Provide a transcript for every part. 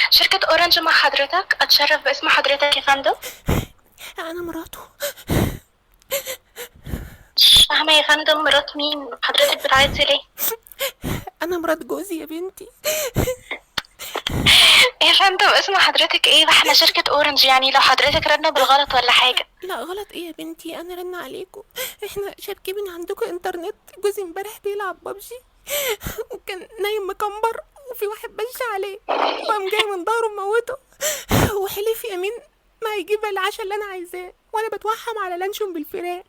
شركة أورنج مع حضرتك، أتشرف باسم حضرتك يا فندم. انا مراته. مش فاهمة يا فندم، مرات مين حضرتك بتعيطي ليه؟ انا مرات جوزي يا بنتي. يا فندم اسم حضرتك ايه؟ احنا شركة أورنج، يعني لو حضرتك رن بالغلط ولا حاجة. لا غلط ايه يا بنتي، انا رن عليكم. احنا شابكين من عندكم انترنت. جوزي امبارح بيلعب ببجي وكان نايم مكمبر، وفي واحد بش عليه وقام جاي من ظهره موته، وحلف يمين ما هيجيب العشاء اللي انا عايزاه، وانا بتوحم على لانشون بالفراخ.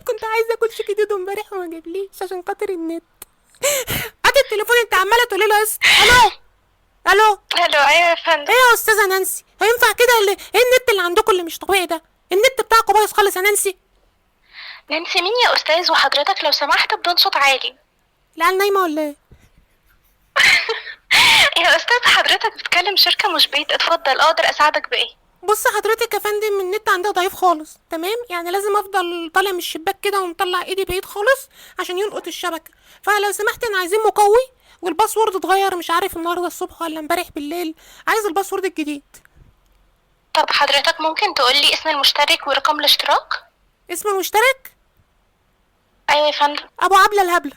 كنت عايزه اكل شيكي دودو امبارح وما جابليش عشان خاطر النت. هات التليفون، انت عماله تقولي له الو الو. الو، ايوه يا فندم. ايه يا استاذه نانسي، هينفع كده؟ ايه النت اللي عندكم اللي مش طبيعي ده؟ النت بتاعكم بايظ خالص يا نانسي. نانسي مين يا أستاذ؟ وحضرتك لو سمحت بدون صوت عالي. العيال نايمه ولا ايه؟ يا أستاذ حضرتك بتكلم شركة مش بيت، اتفضل أقدر أساعدك بإيه؟ بص حضرتك يا فندم، النت عندها ضعيف خالص، تمام؟ يعني لازم افضل طالع من الشباك كده ومطلع ايدي بعيد خالص عشان يلقط الشبكه. فلو سمحت انا عايزين مقوي، والباسورد اتغير مش عارف النهارده الصبح ولا امبارح بالليل. عايز الباسورد الجديد. طب حضرتك ممكن تقولي اسم المشترك ورقم الاشتراك؟ اسم المشترك أيوة يا فندم. ابو عبله الهبله.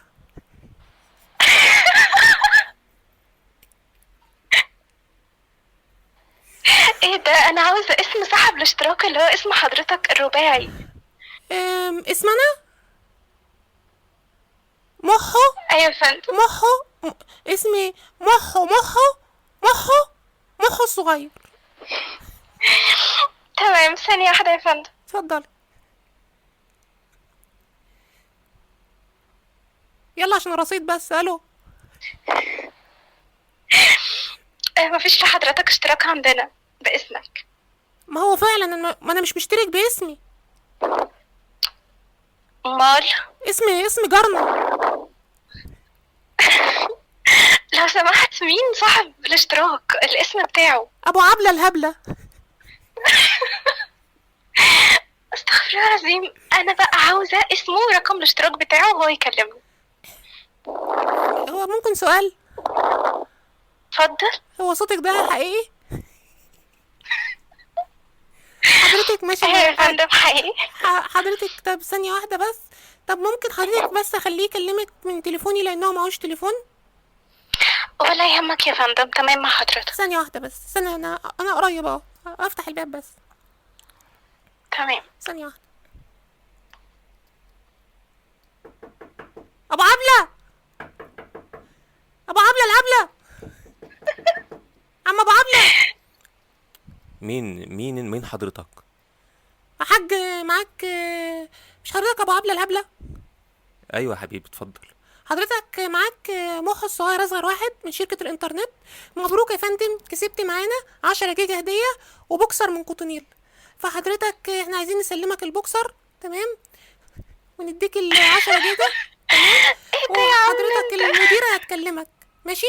ايه ده؟ أنا عاوزة اسم صاحب الاشتراك اللي هو اسم حضرتك الرباعي. اسمنا محو. أيوة يا فندم. محو. اسمي محو الصغير. تمام، ثانية واحدة يا فندم. اتفضلي. يلا عشان الرصيد بس. الو. مفيش لحضرتك اشتراك عندنا باسمك. ما هو فعلا ما انا مش مشترك باسمي. امال؟ اسم جارنا. لو سمحت مين صاحب الاشتراك؟ الاسم بتاعه. ابو عبله الهبله. استغفر الله العظيم، انا بقى عاوزة اسمه ورقم الاشتراك بتاعه وهو يكلمني. هو ممكن سؤال؟ اتفضل. هو صوتك ده حقيقي؟ حضرتك ماشي ايوه يا فندم حقيقي. حضرتك طب ثانيه واحده بس. طب ممكن حضرتك بس اخليه يكلمك من تليفوني لانه معهوش تليفون؟ ولا يهمك يا فندم، تمام مع حضرتك. ثانيه واحده بس، ثانيه، انا قريب اهو. افتح الباب بس. تمام. ثانيه واحده. ابو عبله. ابو عبله الهبله. عم ابو عبله. مين حضرتك؟ حاج معاك؟ مش حضرتك ابو عبله الهبله؟ ايوه يا حبيبي اتفضل. حضرتك معاك محو الصغير اصغر واحد من شركه الانترنت. مبروك يا فندم، كسبت معانا 10 جيجا هديه وبوكسر من قطنيل. فحضرتك احنا عايزين نسلمك البوكسر، تمام؟ ونديك ال 10 جيجا، تمام؟ ايه ده يا عم وحضرتك انت؟ المديره هتكلمك، ماشي؟